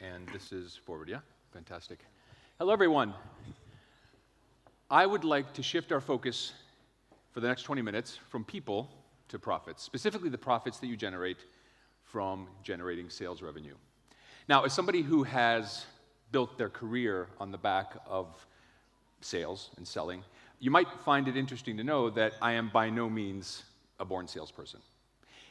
And this is forward, yeah? Fantastic. Hello, everyone. I would like to shift our focus for the next 20 minutes from people to profits, specifically the profits that you generate from generating sales revenue. Now, as somebody who has built their career on the back of sales and selling, you might find it interesting to know that I am by no means a born salesperson.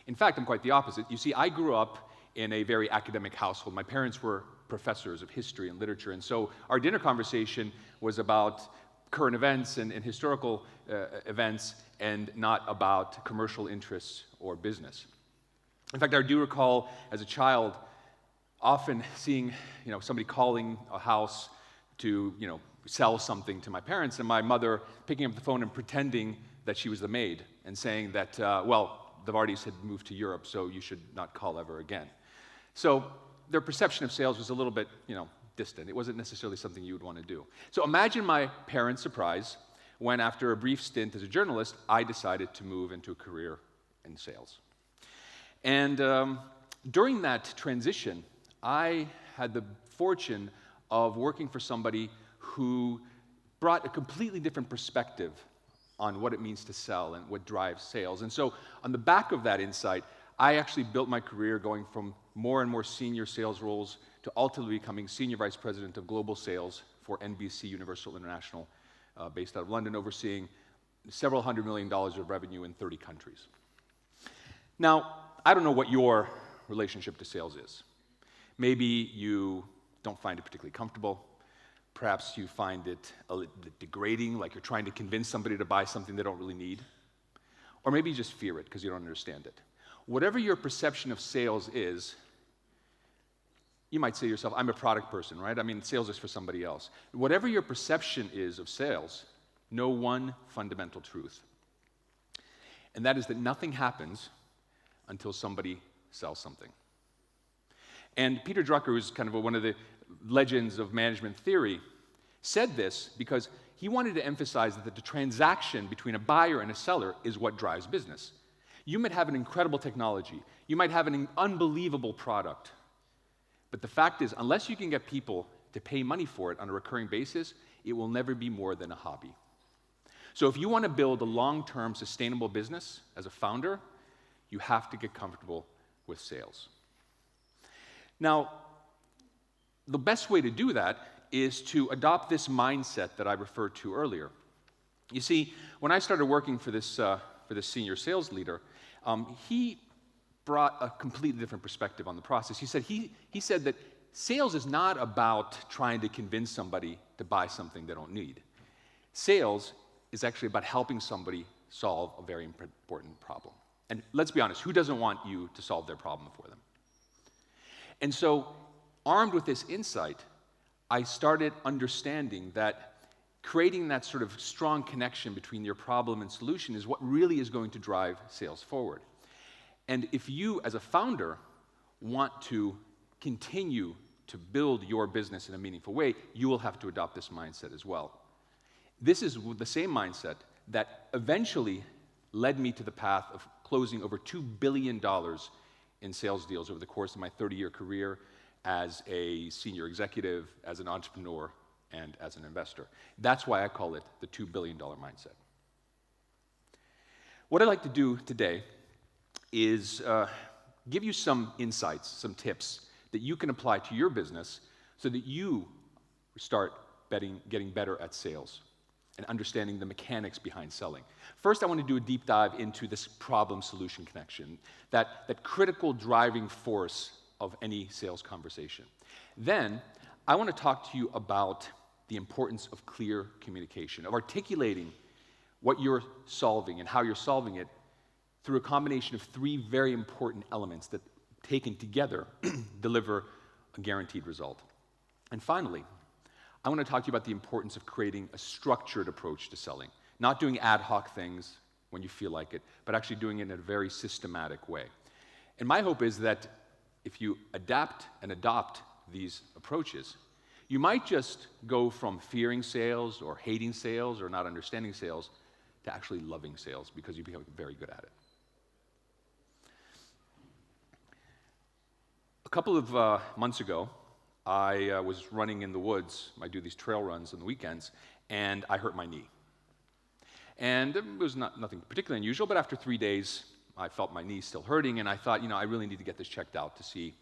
In fact, I'm quite the opposite. You see, I grew up in a very academic household. My parents were professors of history and literature, and so our dinner conversation was about current events and historical events and not about commercial interests or business. In fact, I do recall as a child often seeing somebody calling a house to sell something to my parents, and my mother picking up the phone and pretending that she was the maid and saying that, the Vardys had moved to Europe, so you should not call ever again. So their perception of sales was a little bit, distant. It wasn't necessarily something you would want to do. So imagine my parents' surprise when, after a brief stint as a journalist, I decided to move into a career in sales. And during that transition, I had the fortune of working for somebody who brought a completely different perspective on what it means to sell and what drives sales. And so on the back of that insight, I actually built my career going from more and more senior sales roles to ultimately becoming Senior Vice President of Global Sales for NBC Universal International, based out of London, overseeing several $100 million of revenue in 30 countries. Now, I don't know what your relationship to sales is. Maybe you don't find it particularly comfortable. Perhaps you find it a little degrading, like you're trying to convince somebody to buy something they don't really need. Or maybe you just fear it because you don't understand it. Whatever your perception of sales is, you might say to yourself, I'm a product person, right? I mean, sales is for somebody else. Whatever your perception is of sales, know one fundamental truth. And that is that nothing happens until somebody sells something. And Peter Drucker, who's kind of one of the legends of management theory, said this because he wanted to emphasize that the transaction between a buyer and a seller is what drives business. You might have an incredible technology. You might have an unbelievable product. But the fact is, unless you can get people to pay money for it on a recurring basis, it will never be more than a hobby. So if you want to build a long-term sustainable business as a founder, you have to get comfortable with sales. Now, the best way to do that is to adopt this mindset that I referred to earlier. You see, when I started working for this senior sales leader, he brought a completely different perspective on the process. He said that sales is not about trying to convince somebody to buy something they don't need. Sales is actually about helping somebody solve a very important problem. And let's be honest, who doesn't want you to solve their problem for them? And so, armed with this insight, I started understanding that creating that sort of strong connection between your problem and solution is what really is going to drive sales forward. And if you, as a founder, want to continue to build your business in a meaningful way, you will have to adopt this mindset as well. This is the same mindset that eventually led me to the path of closing over $2 billion in sales deals over the course of my 30-year career as a senior executive, as an entrepreneur, and as an investor. That's why I call it the $2 billion mindset. What I'd like to do today is give you some insights, some tips that you can apply to your business so that you start getting better at sales and understanding the mechanics behind selling. First, I want to do a deep dive into this problem-solution connection, that critical driving force of any sales conversation. Then, I want to talk to you about the importance of clear communication, of articulating what you're solving and how you're solving it through a combination of three very important elements that, taken together, deliver a guaranteed result. And finally, I want to talk to you about the importance of creating a structured approach to selling, not doing ad hoc things when you feel like it, but actually doing it in a very systematic way. And my hope is that if you adapt and adopt these approaches, you might just go from fearing sales or hating sales or not understanding sales to actually loving sales because you become very good at it. A couple of months ago, I was running in the woods. I do these trail runs on the weekends, and I hurt my knee. And it was nothing particularly unusual, but after 3 days, I felt my knee still hurting, and I thought, I really need to get this checked out to see,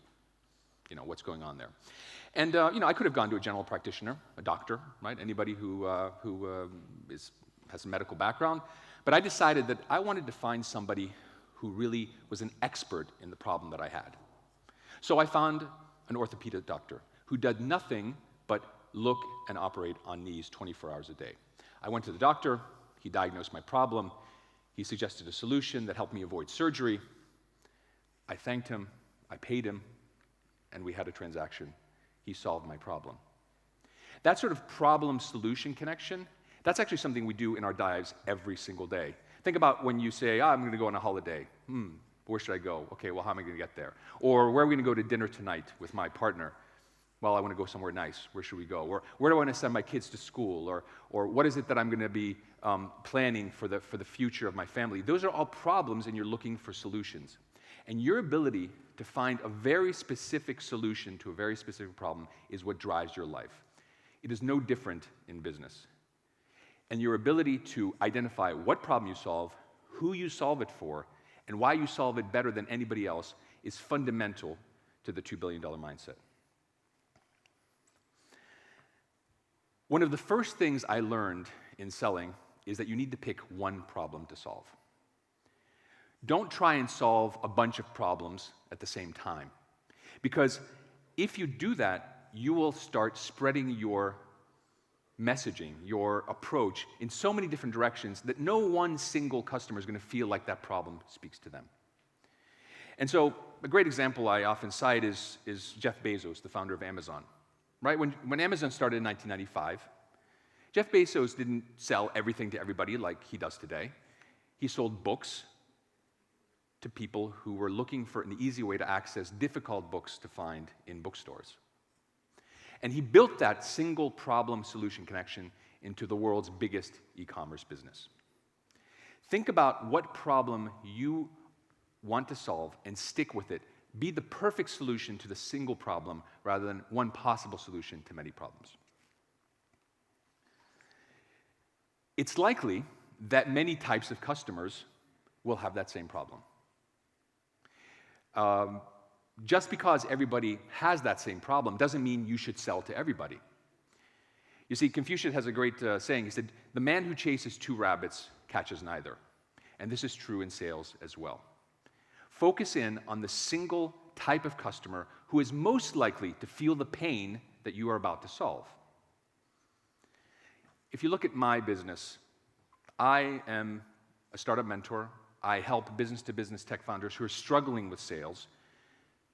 what's going on there. And, I could have gone to a general practitioner, a doctor, right? Anybody who has a medical background. But I decided that I wanted to find somebody who really was an expert in the problem that I had. So I found an orthopedic doctor who did nothing but look and operate on knees 24 hours a day. I went to the doctor. He diagnosed my problem. He suggested a solution that helped me avoid surgery. I thanked him, I paid him, and we had a transaction. He solved my problem. That sort of problem-solution connection, that's actually something we do in our dives every single day. Think about when you say, I'm going to go on a holiday. Where should I go? Okay, well, how am I going to get there? Or where are we going to go to dinner tonight with my partner? Well, I want to go somewhere nice. Where should we go? Or where do I want to send my kids to school? Or what is it that I'm going to be planning for the future of my family? Those are all problems, and you're looking for solutions. And your ability to find a very specific solution to a very specific problem is what drives your life. It is no different in business. And your ability to identify what problem you solve, who you solve it for, and why you solve it better than anybody else is fundamental to the $2 billion mindset. One of the first things I learned in selling is that you need to pick one problem to solve. Don't try and solve a bunch of problems at the same time. Because if you do that, you will start spreading your messaging, your approach in so many different directions that no one single customer is going to feel like that problem speaks to them. And so a great example I often cite is Jeff Bezos, the founder of Amazon. Right? When Amazon started in 1995, Jeff Bezos didn't sell everything to everybody like he does today. He sold books to people who were looking for an easy way to access difficult books to find in bookstores. And he built that single problem-solution connection into the world's biggest e-commerce business. Think about what problem you want to solve and stick with it. Be the perfect solution to the single problem rather than one possible solution to many problems. It's likely that many types of customers will have that same problem. Just because everybody has that same problem doesn't mean you should sell to everybody. You see, Confucius has a great saying. He said, "The man who chases 2 rabbits catches neither." And this is true in sales as well. Focus in on the single type of customer who is most likely to feel the pain that you are about to solve. If you look at my business, I am a startup mentor. I help business-to-business tech founders who are struggling with sales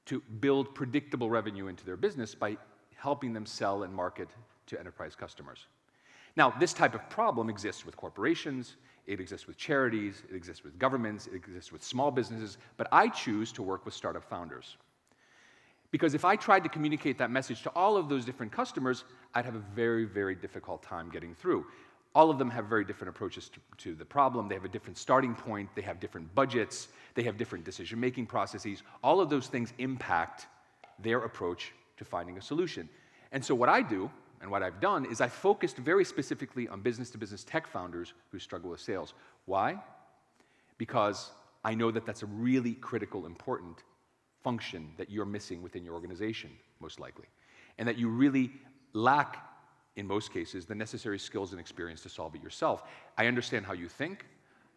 to build predictable revenue into their business by helping them sell and market to enterprise customers. Now, this type of problem exists with corporations, it exists with charities, it exists with governments, it exists with small businesses, but I choose to work with startup founders. Because if I tried to communicate that message to all of those different customers, I'd have a very, very difficult time getting through. All of them have very different approaches to the problem. They have a different starting point. They have different budgets. They have different decision-making processes. All of those things impact their approach to finding a solution. And so what I do, and what I've done, is I focused very specifically on business-to-business tech founders who struggle with sales. Why? Because I know that that's a really critical, important function that you're missing within your organization, most likely, and that you really lack, in most cases, the necessary skills and experience to solve it yourself. I understand how you think.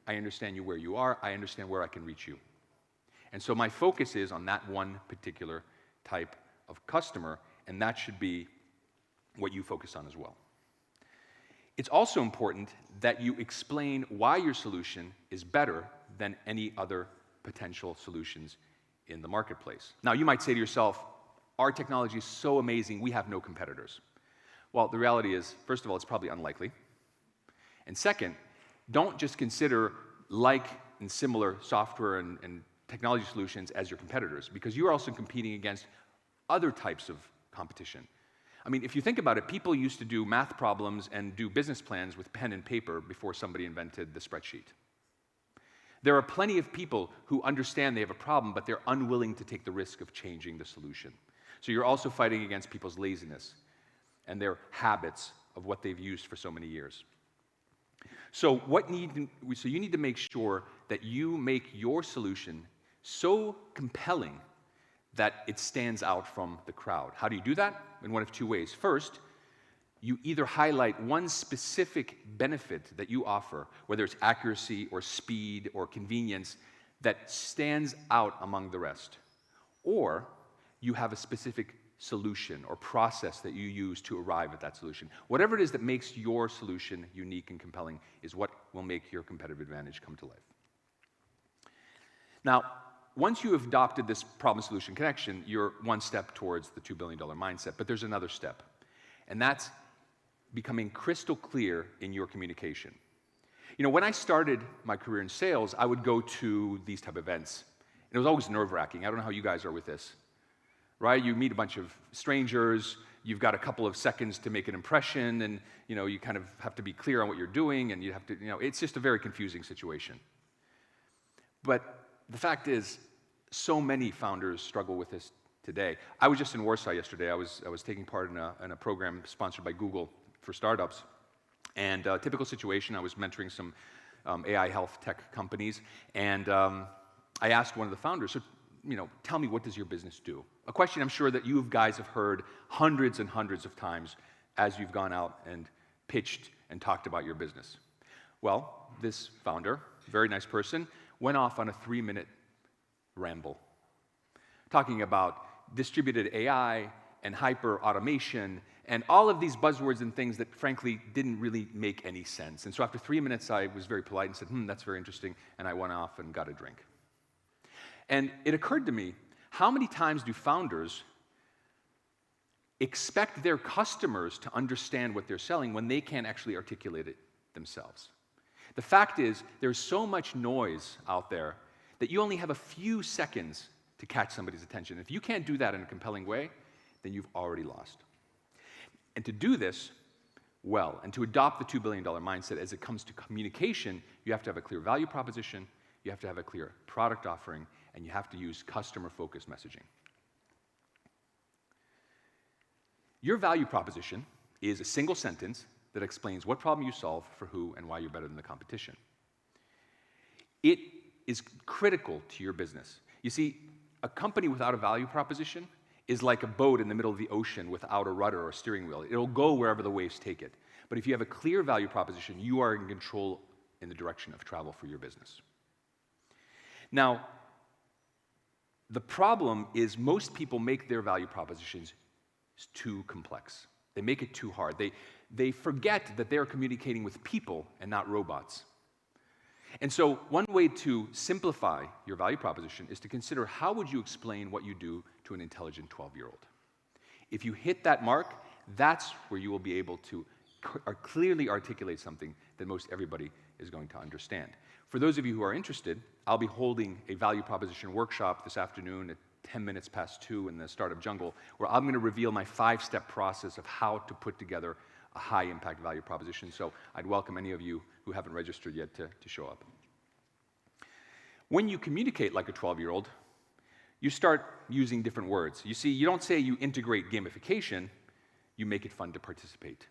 I understand where you are. I understand where I can reach you. And so my focus is on that one particular type of customer, and that should be what you focus on as well. It's also important that you explain why your solution is better than any other potential solutions in the marketplace. Now, you might say to yourself, our technology is so amazing, we have no competitors. Well, the reality is, first of all, it's probably unlikely. And second, don't just consider like and similar software and technology solutions as your competitors, because you are also competing against other types of competition. I mean, if you think about it, people used to do math problems and do business plans with pen and paper before somebody invented the spreadsheet. There are plenty of people who understand they have a problem, but they're unwilling to take the risk of changing the solution. So you're also fighting against people's laziness and their habits of what they've used for so many years. So you need to make sure that you make your solution so compelling that it stands out from the crowd. How do you do that? In one of two ways. First, you either highlight one specific benefit that you offer, whether it's accuracy or speed or convenience, that stands out among the rest. Or you have a specific solution or process that you use to arrive at that solution. Whatever it is that makes your solution unique and compelling is what will make your competitive advantage come to life. Now, once you have adopted this problem-solution connection, you're one step towards the $2 billion mindset, but there's another step, and that's becoming crystal clear in your communication. You know, when I started my career in sales, I would go to these type of events, and it was always nerve-wracking. I don't know how you guys are with this, right? You meet a bunch of strangers, you've got a couple of seconds to make an impression, and you kind of have to be clear on what you're doing, and you have to, it's just a very confusing situation. But the fact is, so many founders struggle with this today. I was just in Warsaw yesterday. I was taking part in a program sponsored by Google for startups, and a typical situation, I was mentoring some AI health tech companies, and I asked one of the founders, so, tell me, what does your business do? A question I'm sure that you guys have heard hundreds and hundreds of times as you've gone out and pitched and talked about your business. Well, this founder, very nice person, went off on a 3-minute ramble, talking about distributed AI and hyper-automation and all of these buzzwords and things that, frankly, didn't really make any sense. And so after 3 minutes, I was very polite and said, that's very interesting, and I went off and got a drink. And it occurred to me, how many times do founders expect their customers to understand what they're selling when they can't actually articulate it themselves? The fact is, there's so much noise out there that you only have a few seconds to catch somebody's attention. If you can't do that in a compelling way, then you've already lost. And to do this well, and to adopt the $2 billion mindset as it comes to communication, you have to have a clear value proposition, you have to have a clear product offering, and you have to use customer-focused messaging. Your value proposition is a single sentence that explains what problem you solve, for who, and why you're better than the competition. It is critical to your business. You see, a company without a value proposition is like a boat in the middle of the ocean without a rudder or a steering wheel. It'll go wherever the waves take it. But if you have a clear value proposition, you are in control in the direction of travel for your business. Now, the problem is most people make their value propositions too complex. They make it too hard. They forget that they're communicating with people and not robots. And so one way to simplify your value proposition is to consider, how would you explain what you do to an intelligent 12-year-old? If you hit that mark, that's where you will be able to clearly articulate something that most everybody is going to understand. For those of you who are interested, I'll be holding a value proposition workshop this afternoon at 10 minutes past 2 in the Startup Jungle, where I'm going to reveal my 5-step process of how to put together a high-impact value proposition. So I'd welcome any of you who haven't registered yet to show up. When you communicate like a 12-year-old, you start using different words. You see, you don't say you integrate gamification, you make it fun to participate.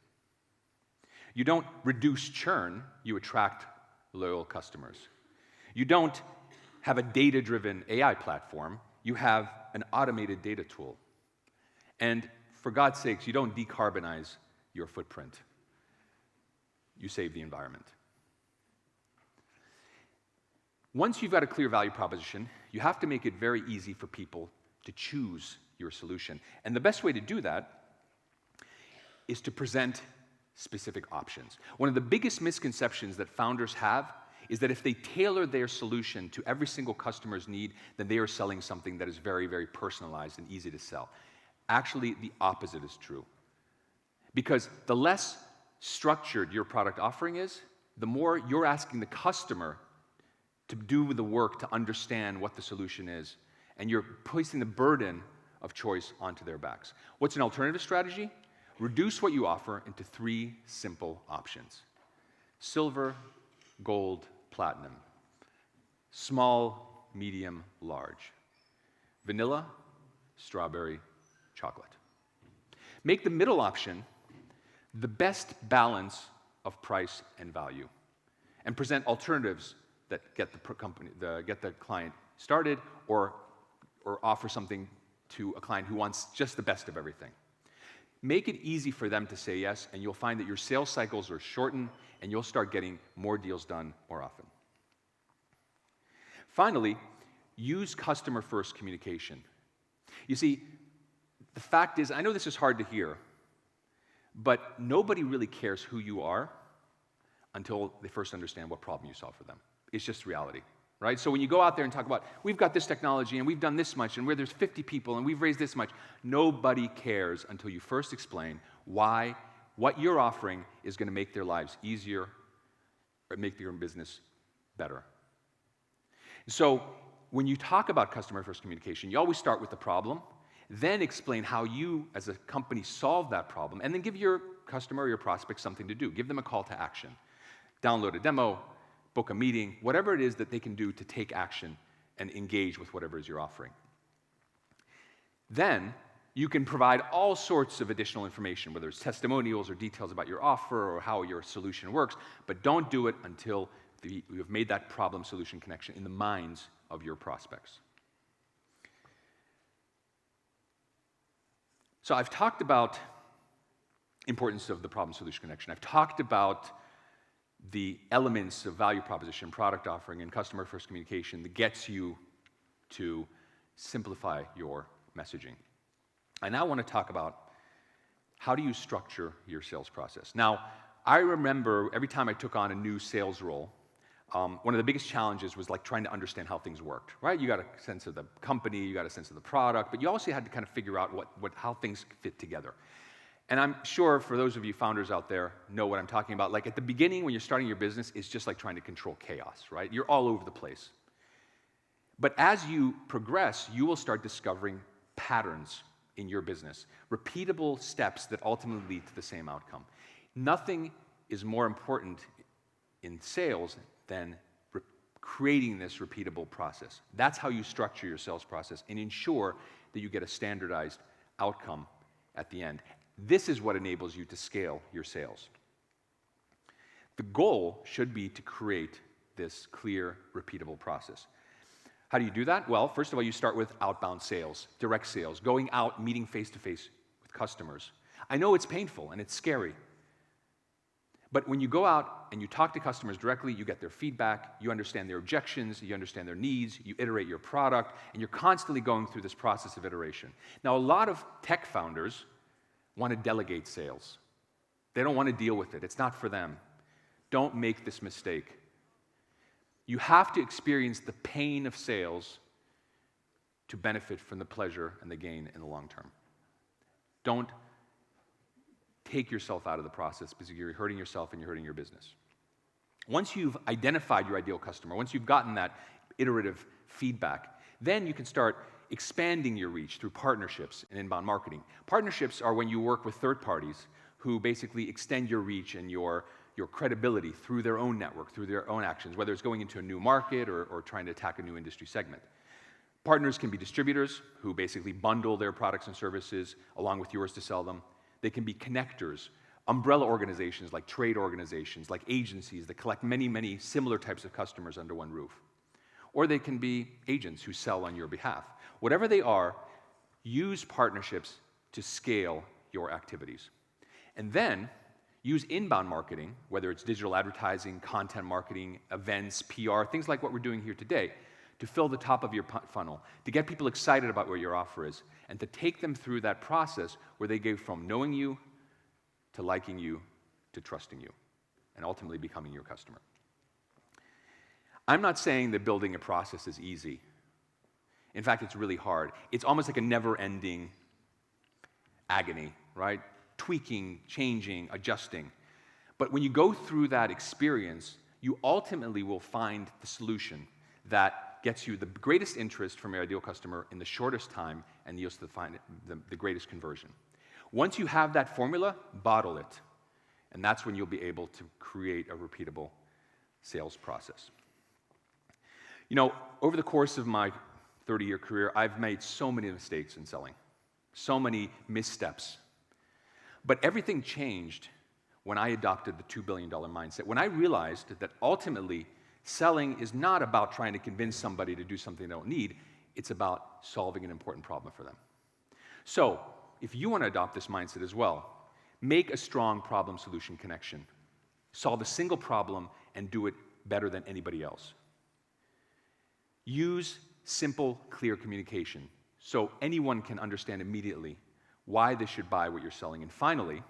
You don't reduce churn, you attract loyal customers. You don't have a data-driven AI platform, you have an automated data tool. And for God's sakes, you don't decarbonize your footprint. You save the environment. Once you've got a clear value proposition, you have to make it very easy for people to choose your solution. And the best way to do that is to present specific options. One of the biggest misconceptions that founders have is that if they tailor their solution to every single customer's need, then they are selling something that is very, very personalized and easy to sell. Actually, the opposite is true. Because the less structured your product offering is, the more you're asking the customer to do the work to understand what the solution is, and you're placing the burden of choice onto their backs. What's an alternative strategy? Reduce what you offer into 3 simple options: silver, gold, platinum, small, medium, large, vanilla, strawberry, chocolate. Make the middle option the best balance of price and value, and present alternatives that get the client started, or offer something to a client who wants just the best of everything. Make it easy for them to say yes, and you'll find that your sales cycles are shortened, and you'll start getting more deals done more often. Finally, use customer-first communication. You see, the fact is, I know this is hard to hear, but nobody really cares who you are until they first understand what problem you solve for them. It's just reality, right? So when you go out there and talk about, we've got this technology, and we've done this much, and where there's 50 people, and we've raised this much, nobody cares until you first explain why what you're offering is going to make their lives easier or make their business better. So when you talk about customer-first communication, you always start with the problem, then explain how you as a company solve that problem, and then give your customer or your prospect something to do. Give them a call to action. Download a demo, book a meeting, whatever it is that they can do to take action and engage with whatever it is you're offering. Then you can provide all sorts of additional information, whether it's testimonials or details about your offer or how your solution works, but don't do it until you have made that problem-solution connection in the minds of your prospects. So I've talked about importance of the problem-solution connection. I've talked about the elements of value proposition, product offering, and customer-first communication that gets you to simplify your messaging. I now want to talk about how do you structure your sales process. Now, I remember every time I took on a new sales role, one of the biggest challenges was like trying to understand how things worked, right? You got a sense of the company, you got a sense of the product, but you also had to kind of figure out how things fit together. And I'm sure for those of you founders out there know what I'm talking about. Like at the beginning when you're starting your business, it's just like trying to control chaos, right? You're all over the place. But as you progress, you will start discovering patterns in your business, repeatable steps that ultimately lead to the same outcome. Nothing is more important in sales than creating this repeatable process. That's how you structure your sales process and ensure that you get a standardized outcome at the end. This is what enables you to scale your sales. The goal should be to create this clear, repeatable process. How do you do that? Well, first of all, you start with outbound sales, direct sales, going out, meeting face-to-face with customers. I know it's painful and it's scary, but when you go out and you talk to customers directly, you get their feedback, you understand their objections, you understand their needs, you iterate your product, and you're constantly going through this process of iteration. Now, a lot of tech founders want to delegate sales. They don't want to deal with it. It's not for them. Don't make this mistake. You have to experience the pain of sales to benefit from the pleasure and the gain in the long term. Don't take yourself out of the process because you're hurting yourself and you're hurting your business. Once you've identified your ideal customer, once you've gotten that iterative feedback, then you can start expanding your reach through partnerships and inbound marketing. Partnerships are when you work with third parties who basically extend your reach and your credibility through their own network, through their own actions, whether it's going into a new market or trying to attack a new industry segment. Partners can be distributors who basically bundle their products and services along with yours to sell them. They can be connectors, umbrella organizations like trade organizations, like agencies that collect many, many similar types of customers under one roof. Or they can be agents who sell on your behalf. Whatever they are, use partnerships to scale your activities. And then use inbound marketing, whether it's digital advertising, content marketing, events, PR, things like what we're doing here today, to fill the top of your funnel, to get people excited about what your offer is, and to take them through that process where they go from knowing you to liking you to trusting you, and ultimately becoming your customer. I'm not saying that building a process is easy. In fact, it's really hard. It's almost like a never-ending agony, right? Tweaking, changing, adjusting. But when you go through that experience, you ultimately will find the solution that gets you the greatest interest from your ideal customer in the shortest time and yields the greatest conversion. Once you have that formula, bottle it. And that's when you'll be able to create a repeatable sales process. You know, over the course of my 30-year career, I've made so many mistakes in selling. So many missteps. But everything changed when I adopted the $2 billion mindset. When I realized that ultimately, selling is not about trying to convince somebody to do something they don't need, it's about solving an important problem for them. So, if you want to adopt this mindset as well, make a strong problem-solution connection. Solve a single problem and do it better than anybody else. Use simple, clear communication so anyone can understand immediately why they should buy what you're selling. And finally,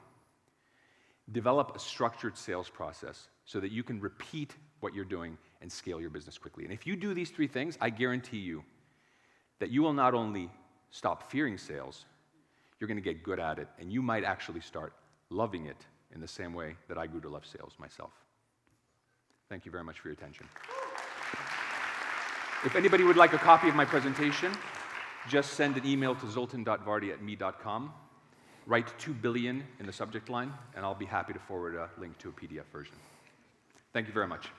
develop a structured sales process so that you can repeat what you're doing and scale your business quickly. And if you do these three things, I guarantee you that you will not only stop fearing sales, you're going to get good at it, and you might actually start loving it in the same way that I grew to love sales myself. Thank you very much for your attention. If anybody would like a copy of my presentation, just send an email to zoltan.vardy@me.com. Write 2 billion in the subject line, and I'll be happy to forward a link to a PDF version. Thank you very much.